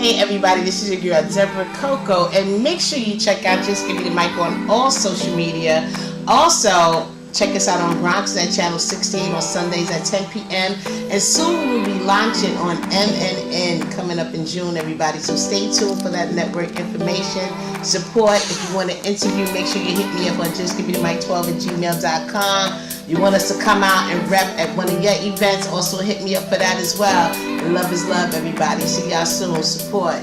Hey everybody, this is your girl Debra Coco, and make sure you check out Just Give Me the Mic on all social media. Also, check us out on Bronx at Channel 16 on Sundays at 10 p.m. And soon we will be launching on MNN coming up in June, everybody. So stay tuned for that network information. Support. If you want to interview, make sure you hit me up on justgivemethemic12@gmail.com. You want us to come out and rep at one of your events, also hit me up for that as well. And love is love, everybody. See y'all soon. Support.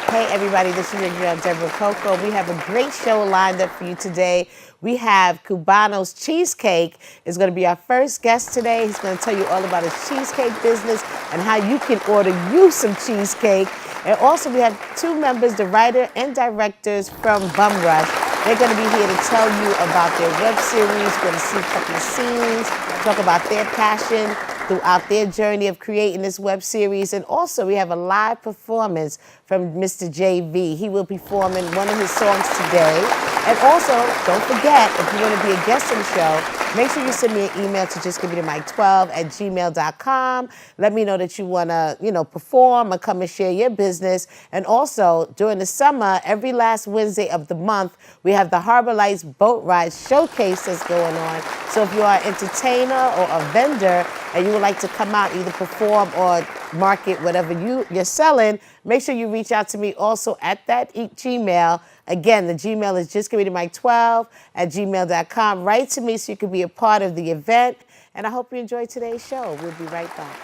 Hey everybody, this is your girl Debra Coco. We have a great show lined up for you today. We have Cubano'S Cheesecake is going to be our first guest today. He's going to tell you all about his cheesecake business and how you can order you some cheesecake. And also we have two members, the writer and directors from Bum Rush. They're going to be here to tell you about their web series. We're going to see a couple of scenes, talk about their passion throughout their journey of creating this web series. And also we have a live performance from Mr. JV. He will be performing one of his songs today. And also, don't forget, if you want to be a guest on the show, make sure you send me an email to justgivemethemic12@gmail.com. Let me know that you want to, perform or come and share your business. And also, during the summer, every last Wednesday of the month, we have the Harbor Lights Boat Ride Showcase that's going on. So if you are an entertainer or a vendor and you would like to come out, either perform or market whatever you're selling, make sure you reach out to me also at that Gmail. Again, the Gmail is justgivemethemic12@gmail.com. Write to me so you can be a part of the event. And I hope you enjoy today's show. We'll be right back.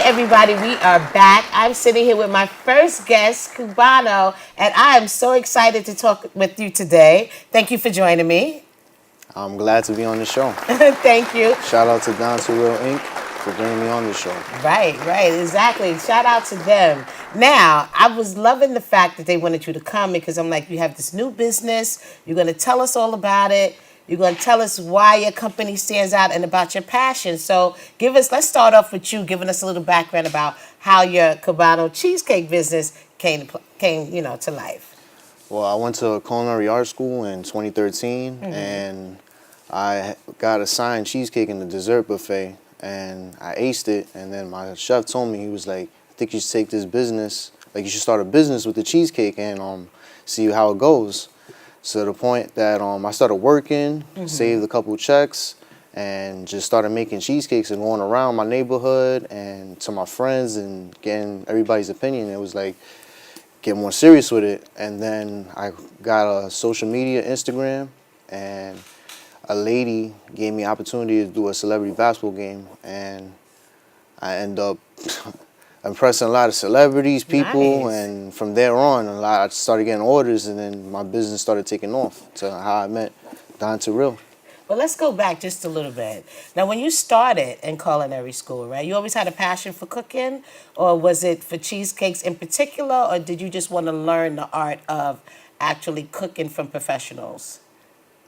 Everybody, we are back. I'm sitting here with my first guest, Cubano, and I am so excited to talk with you today. Thank you for joining me. I'm glad to be on the show. Thank you. Shout out to Down to Real Inc. for bringing me on the show. Right, exactly. Shout out to them. Now, I was loving the fact that they wanted you to come because I'm like, you have this new business. You're going to tell us all about it. You're going to tell us why your company stands out and about your passion. So let's start off with you giving us a little background about how your Cubano Cheesecake business came to life. Well, I went to culinary art school in 2013, and I got assigned cheesecake in the dessert buffet, and I aced it. And then my chef told me, he was like, I think you should take this business, you should start a business with the cheesecake and see how it goes. So to the point that I started working, saved a couple checks, and just started making cheesecakes and going around my neighborhood and to my friends and getting everybody's opinion. It was like, get more serious with it. And then I got a social media, Instagram, and a lady gave me opportunity to do a celebrity basketball game, and I ended up impressing a lot of celebrities, people, Nice. And from there on, I started getting orders, and then my business started taking off to how I met Down to Real. Well, let's go back just a little bit. Now, when you started in culinary school, right, you always had a passion for cooking, or was it for cheesecakes in particular, or did you just want to learn the art of actually cooking from professionals?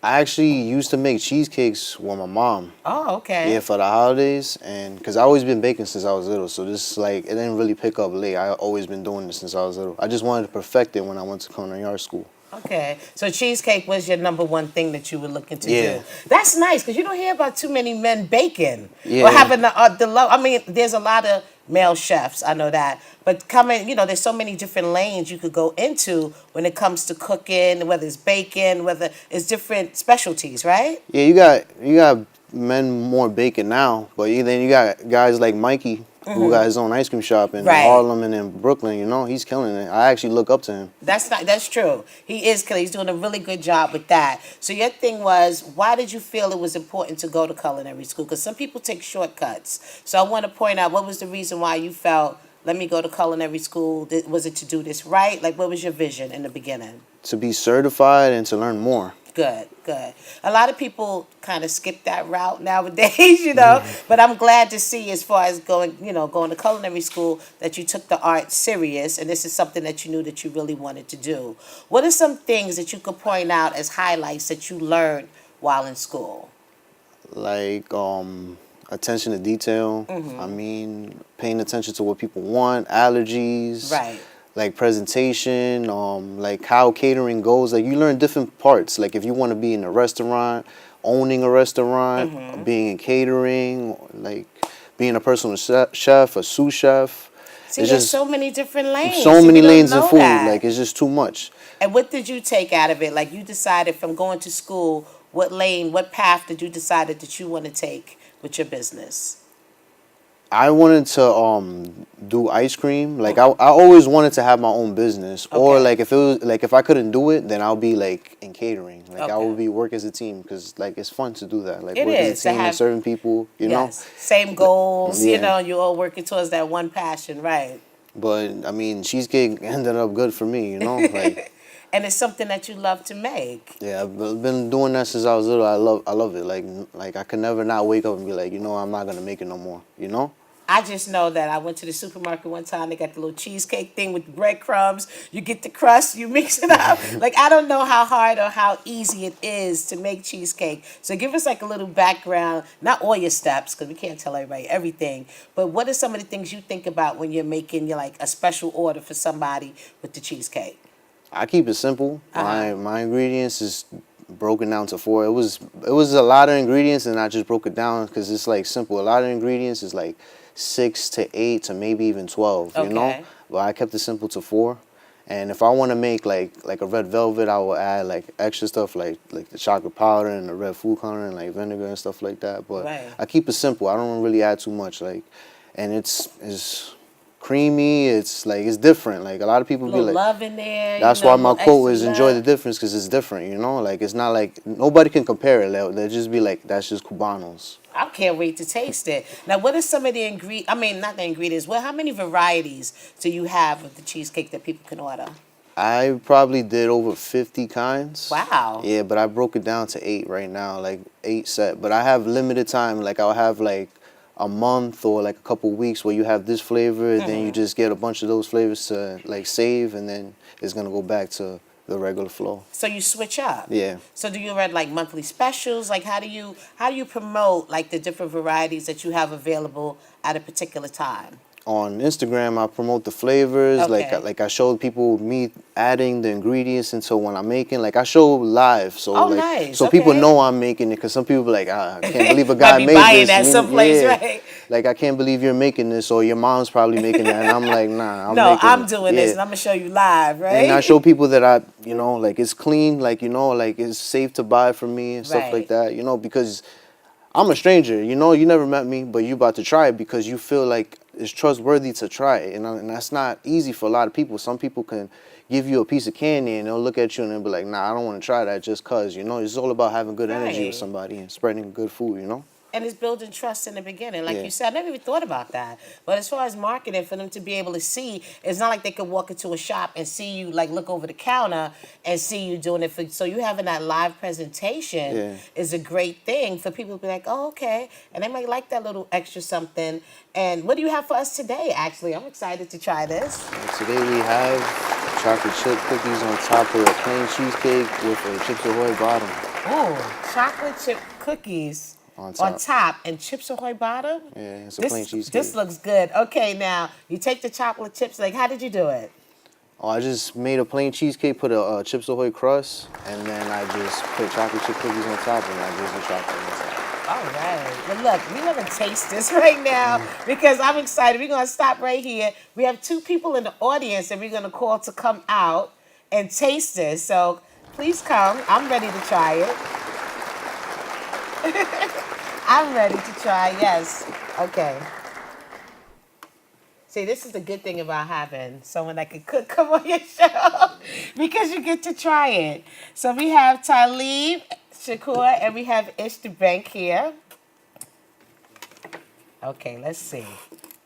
I actually used to make cheesecakes with my mom. Oh, okay. Yeah, for the holidays, and because I always been baking since I was little, so this it didn't really pick up late. I always been doing this since I was little. I just wanted to perfect it when I went to culinary art school. Okay, so cheesecake was your number one thing that you were looking to Yeah. do. That's nice because you don't hear about too many men baking Yeah. or having the love. I mean, there's a lot of male chefs, I know that, but there's so many different lanes you could go into when it comes to cooking, whether it's baking, whether it's different specialties, right? Yeah, you got men more baking now, but then you got guys like Mikey who got his own ice cream shop in Right. Harlem and in Brooklyn. You know, he's killing it. I actually look up to him. That's true. He is killing. He's doing a really good job with that. So your thing was, why did you feel it was important to go to culinary school? Because some people take shortcuts. So I want to point out, what was the reason why you felt, let me go to culinary school? Was it to do this right? Like, what was your vision in the beginning? To be certified and to learn more. Good, good. A lot of people kind of skip that route nowadays, you know. But I'm glad to see, as far as going, going to culinary school, that you took the art serious, and this is something that you knew that you really wanted to do. What are some things that you could point out as highlights that you learned while in school? Like attention to detail. I mean, paying attention to what people want, allergies. Right. Like presentation, like how catering goes. Like you learn different parts. Like if you want to be in a restaurant, owning a restaurant, being in catering, like being a personal chef, a sous chef. See, It's there's just so many different lanes. so many People don't lanes in know food. that. Like it's just too much. And what did you take out of it? Like, you decided from going to school, what lane, what path did you decide that you want to take with your business? I wanted to do ice cream. Like I always wanted to have my own business, or Okay. like if it was like if I couldn't do it, then I'll be like in catering. Like I Okay. would be work as a team because like it's fun to do that. Like It work is as to a team have- and serving people. You know. Yes. Same goals, Yeah. you're all working towards that one passion, right? But I mean, cheesecake ended up good for me. You know. Like And it's something that you love to make. yeah, I've been doing that since I was little. I love it. Like I could never not wake up and be like, I'm not gonna make it no more. You know. I just know that I went to the supermarket one time. They got the little cheesecake thing with the breadcrumbs. You get the crust, you mix it up. Like, I don't know how hard or how easy it is to make cheesecake. So give us like a little background, not all your steps, because we can't tell everybody everything. But what are some of the things you think about when you're making like a special order for somebody with the cheesecake? I keep it simple. My ingredients is broken down to 4. It was a lot of ingredients, and I just broke it down because it's like simple. A lot of ingredients is like 6 to 8 to maybe even 12. You know, Okay. but I kept it simple to 4. And if I want to make like a red velvet, I will add like extra stuff like the chocolate powder and the red food coloring, like vinegar and stuff like that. But Right. I keep it simple. I don't really add too much. Like, and it's creamy. It's like it's different. Like a lot of people A be little like, love in there. that's why my little quote extra is enjoy the love. difference because it's different. You know, like it's not like nobody can compare it. They'll just be like, that's just Cubano's. I can't wait to taste it. Now, what are some of the ingredients? I mean, not the ingredients. Well, how many varieties do you have of the cheesecake that people can order? I probably did over 50 kinds. Wow. Yeah, but I broke it down to 8 right now, like 8 set. But I have limited time. Like I'll have like a month or like a couple weeks where you have this flavor, then you just get a bunch of those flavors to like save, and then it's gonna go back to the regular flow. So you switch up. Yeah. So do you run like monthly specials? Like, how do you promote like the different varieties that you have available at a particular time? On Instagram, I promote the flavors. Okay. Like I showed people me adding the ingredients into when I'm making. Like I show live, so Oh, like nice. so people Okay. know I'm making it. Because some people be like, I can't believe a Might guy be made buying this. that someplace, yeah. right? Like I can't believe you're making this, or your mom's probably making that. And I'm like, nah, No, making I'm it. doing Yeah. this, and I'm gonna show you live, right? And I show people that like it's clean, like like it's safe to buy from me and stuff Right. like that. Because I'm a stranger, you never met me, but you about to try it because you feel like it's trustworthy to try it, and that's not easy for a lot of people. Some people can give you a piece of candy and they'll look at you and they'll be like, nah, I don't want to try that just cause, it's all about having good energy Right. with somebody and spreading good food. And it's building trust in the beginning. Like Yeah. you said, I never even thought about that. But as far as marketing, for them to be able to see, it's not like they could walk into a shop and see you, like look over the counter and see you doing it. So you having that live presentation Yeah. is a great thing for people to be like, oh, okay. And they might like that little extra something. And what do you have for us today, actually? I'm excited to try this. And today we have chocolate chip cookies on top of a plain cheesecake with a Chips Ahoy bottom. Ooh, chocolate chip cookies On on top. top and Chips Ahoy bottom? Yeah, it's a plain cheesecake. This looks good. Okay, now, you take the chocolate chips. Like, how did you do it? Oh, I just made a plain cheesecake, put a Chips Ahoy crust, and then I just put chocolate chip cookies on top, and I drizzle chocolate on top. All right. Well, look, we're going to taste this right now because I'm excited. We're going to stop right here. We have 2 people in the audience that we're going to call to come out and taste this. So please come. I'm ready to try it. I'm ready to try, yes. Okay. See, this is the good thing about having someone that can cook come on your show because you get to try it. So we have Talib, Shakur, and we have Ish the Bank here. Okay, let's see.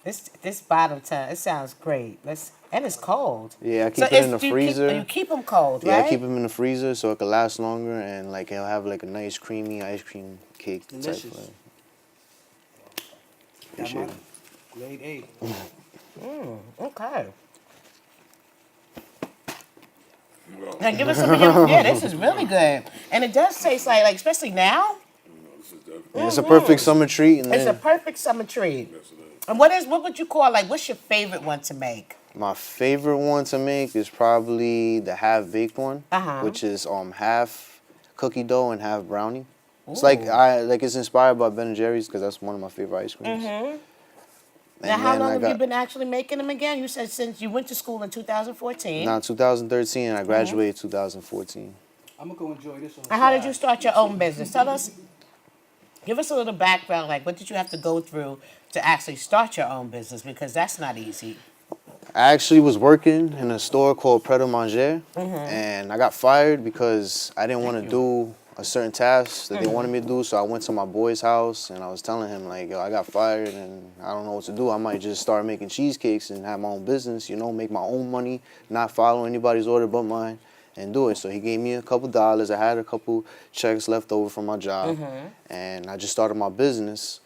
This bottom time, it sounds great. And it's cold. Yeah, I keep it in the freezer. You keep them cold, Yeah, right? I keep them in the freezer so it can last longer, and like it'll have like a nice creamy ice cream cake type Delicious. flavor. Got Appreciate mine. Grade A. Okay. Now give us some of your, yeah, this is really good. And it does taste like especially now, And it's a perfect summer treat. And it's a then perfect summer treat. And what would you call, like, what's your favorite one to make? my favorite one to make is probably the half baked one, which is half cookie dough and half brownie. It's like it's inspired by Ben and Jerry's because that's one of my favorite ice creams. Now, how long have you been actually making them again? You said since you went to school in 2014. No, 2013. I graduated 2014. I'm gonna go enjoy this one. And how did you start your own business? Tell us, give us a little background, like what did you have to go through to actually start your own business? Because that's not easy. I actually was working in a store called Pret a Manger, and I got fired because I didn't want to do a certain task that they wanted me to do. So I went to my boy's house and I was telling him like, yo, I got fired and I don't know what to do. I might just start making cheesecakes and have my own business, you know, make my own money, not follow anybody's order but mine, and do it. So he gave me a couple dollars. I had a couple checks left over from my job, and I just started my business.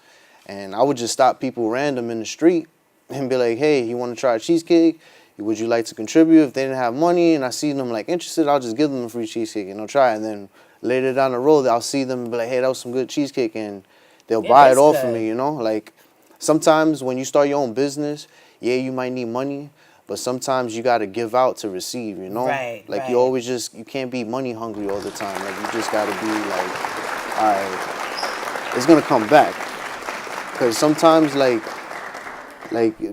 And I would just stop people random in the street and be like, hey, you want to try a cheesecake? Would you like to contribute? If they didn't have money and I see them like interested, I'll just give them a free cheesecake and they'll try it. And then later down the road, I'll see them and be like, hey, that was some good cheesecake, and they'll buy it off of me, you know? Like, sometimes when you start your own business, yeah, you might need money, but sometimes you got to give out to receive, you know? Like, you always you can't be money hungry all the time. Like, you just got to be like, all right, it's going to come back. Because sometimes, like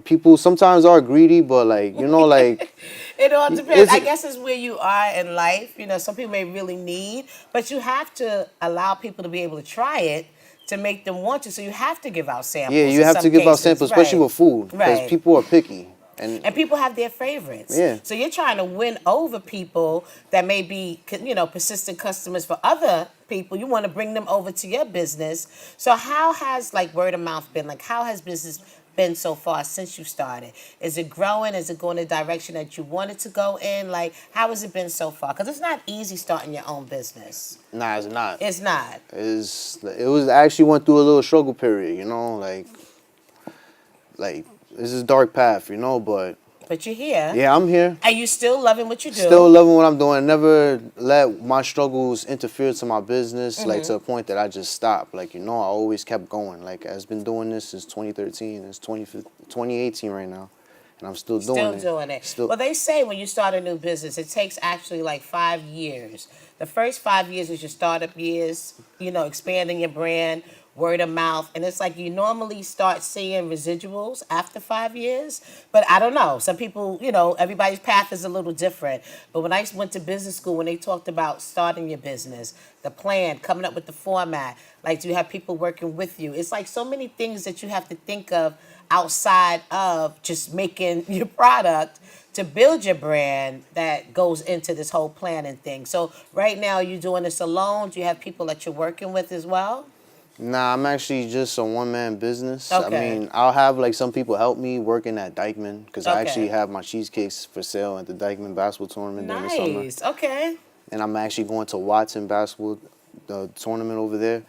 people sometimes are greedy, but like, you know, like. It all depends. I guess it's where you are in life. You know, some people may really need, but you have to allow people to be able to try it to make them want to. So you have to give out samples. Yeah, you have to give out samples, especially with food, because people are picky. And people have their favorites. Yeah. So you're trying to win over people that may be, you know, persistent customers for other people. You want to bring them over to your business. So how has, like, word of mouth been? Like, how has business been so far since you started? Is it growing? Is it going the direction that you wanted to go in? Like, how has it been so far? Because it's not easy starting your own business. Nah, it's not. It's not. It was I actually went through a little struggle period, you know, like this is a dark path, you know, but you're here. Yeah, I'm here. And you still loving what you do. Still loving what I'm doing. Never let my struggles interfere to my business, like to a point that I just stopped. Like, you know, I always kept going. Like, I've been doing this since 2013. It's 2018 right now. And I'm still doing it. Still. Well, they say when you start a new business, it takes actually like 5 years. The first 5 years is your startup years, you know, expanding your brand, word of mouth. And it's like you normally start seeing residuals after 5 years. But I don't know. Some people, you know, everybody's path is a little different. But when I went to business school, when they talked about starting your business, the plan, coming up with the format, like, do you have people working with you? It's like so many things that you have to think of outside of just making your product to build your brand that goes into this whole planning thing. So right now, you're doing this alone? Do you have people that you're working with as well? Nah, I'm actually just a one-man business. Okay. I mean, I'll have like some people help me working at Dykeman because I actually have my cheesecakes for sale at the Dykeman basketball tournament during the summer. Nice. Okay. And I'm actually going to Watson basketball, the tournament over there.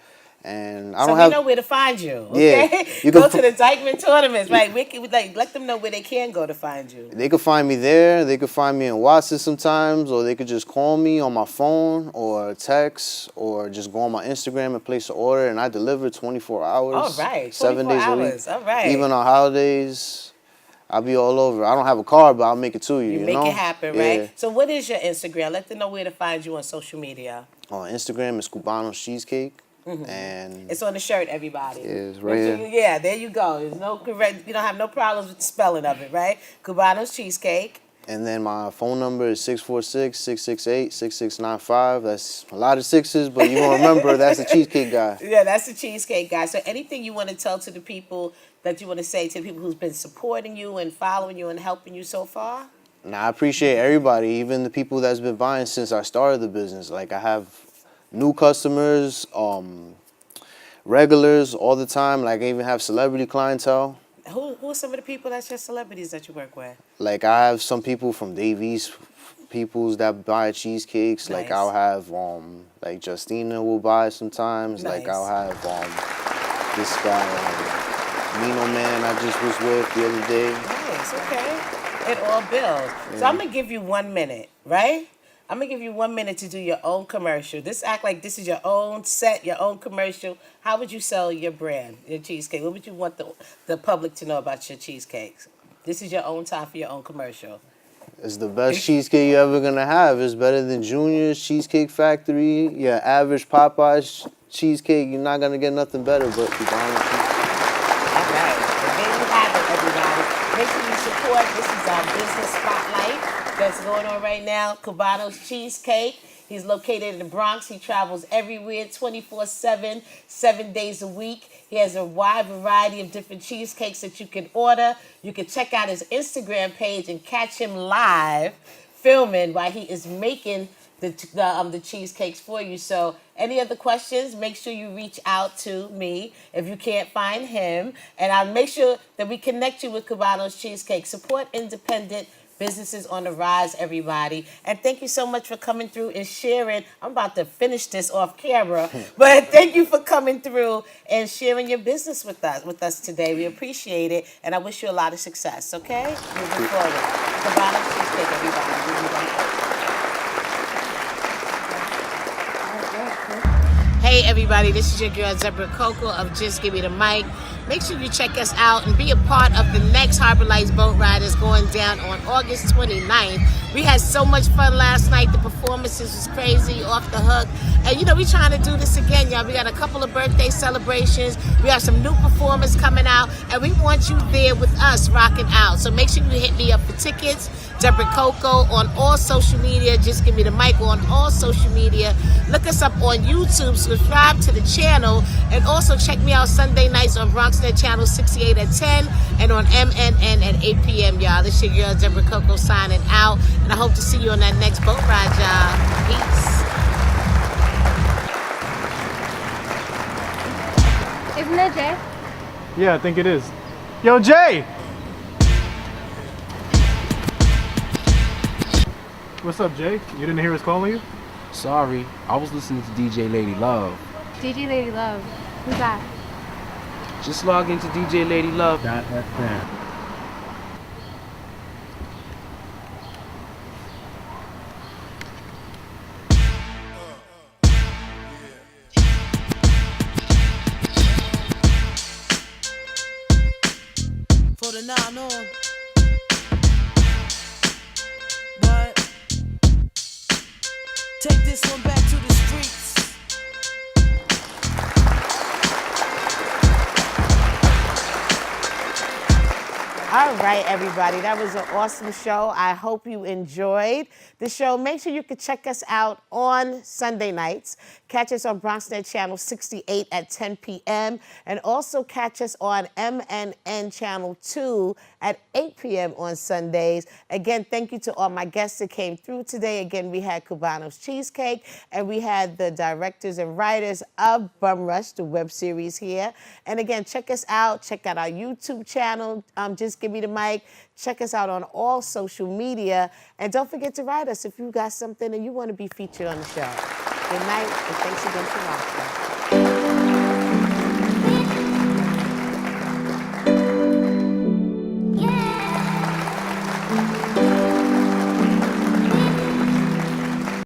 And I so don't we have. know where to find you. Okay. Yeah, you go to the Dykeman tournaments, right? We can, like, let them know where they can go to find you. They could find me there. They could find me in Watson sometimes, or they could just call me on my phone or text, or just go on my Instagram and place an order, and I deliver 24 hours. All right, 7 days a week. All right. Even on holidays, I'll be all over. I don't have a car, but I'll make it to you. You make know? It happen, right? So what is your Instagram? Let them know where to find you on social media. On Instagram, it's Cubano'S Cheesecake. And it's on the shirt, everybody. It's right here. Yeah, there you go. There's no correct. You don't have no problems with the spelling of it, right? Cubano'S Cheesecake. And then my phone number is 646-668-6695. That's a lot of sixes, but you won't remember that's the cheesecake guy. Yeah, that's the cheesecake guy. So anything you want to tell to the people that you want to say to the people who's been supporting you and following you and helping you so far? And I appreciate everybody, even the people that's been buying since I started the business. Like I have new customers, regulars all the time. Like I even have celebrity clientele. Who are some of the people that's your celebrities that you work with? Like I have some people from Davies peoples that buy cheesecakes. Nice. Like I'll have like Justina will buy sometimes. Nice. Like I'll have this guy Nino Man I just was with the other day. Nice, okay. It all builds. Yeah. So I'm going to give you 1 minute, right? I'm going to give you 1 minute to do your own commercial. This act like this is your own set, your own commercial. How would you sell your brand, your cheesecake? What would you want the public to know about your cheesecakes? This is your own time for your own commercial. It's the best cheesecake you're ever gonna have. It's better than Junior's Cheesecake Factory. Your average Popeye's cheesecake, you're not gonna get nothing better but Cubano's cheesecake. All right. And there you have it, everybody. Make sure you support. This is our business spotlight that's going on right now. Cubano'S Cheesecake. He's located in the Bronx. He travels everywhere 24/7, 7 days a week. He has a wide variety of different cheesecakes that you can order. You can check out his Instagram page and catch him live filming while he is making the cheesecakes for you. So any other questions, make sure you reach out to me if you can't find him. And I'll make sure that we connect you with Cubano'S Cheesecake. Support independent businesses on the rise, everybody. And thank you so much for coming through and sharing. I'm about to finish this off camera, but thank you for coming through and sharing your business with us today. We appreciate it, and I wish you a lot of success, okay? Moving forward. Cubano'S Cheesecake, everybody. Hey everybody, this is your girl Debra Coco of Just Give Me the Mic. Make sure you check us out and be a part of the next Harbor Lights boat ride that's going down on August 29th. We had so much fun last night. The performances was crazy, off the hook. And you know, we trying to do this again, y'all. We got a couple of birthday celebrations. We have some new performers coming out, and we want you there with us rocking out. So make sure you hit me up for tickets. Debra Coco on all social media. Just Give Me the Mic on all social media. Look us up on YouTube. Subscribe to the channel. And also check me out Sunday nights on BronxNet Channel 68 at 10 and on MNN at 8 p.m., y'all. This your girl Debra Coco signing out. And I hope to see you on that next boat ride, y'all. Peace. Isn't it Jay? Yeah, I think it is. Yo, Jay! What's up, Jay? You didn't hear us calling you? Sorry, I was listening to DJ Lady Love. DJ Lady Love. Who's that? Just log into DJ Lady Love. .fm. For the 9 on. What? Take this one back to the streets. All right, everybody. That was an awesome show. I hope you enjoyed the show. Make sure you can check us out on Sunday nights. Catch us on BronxNet Channel 68 at 10 p.m. And also catch us on MNN Channel 2 at 8 p.m. on Sundays. Again, thank you to all my guests that came through today. Again, we had Cubano'S Cheesecake, and we had the directors and writers of Bum Rush, the web series here. And again, check us out. Check out our YouTube channel, Just Give Me the Mic. Check us out on all social media. And don't forget to write us if you got something and you want to be featured on the show. Good night, and thanks again for watching.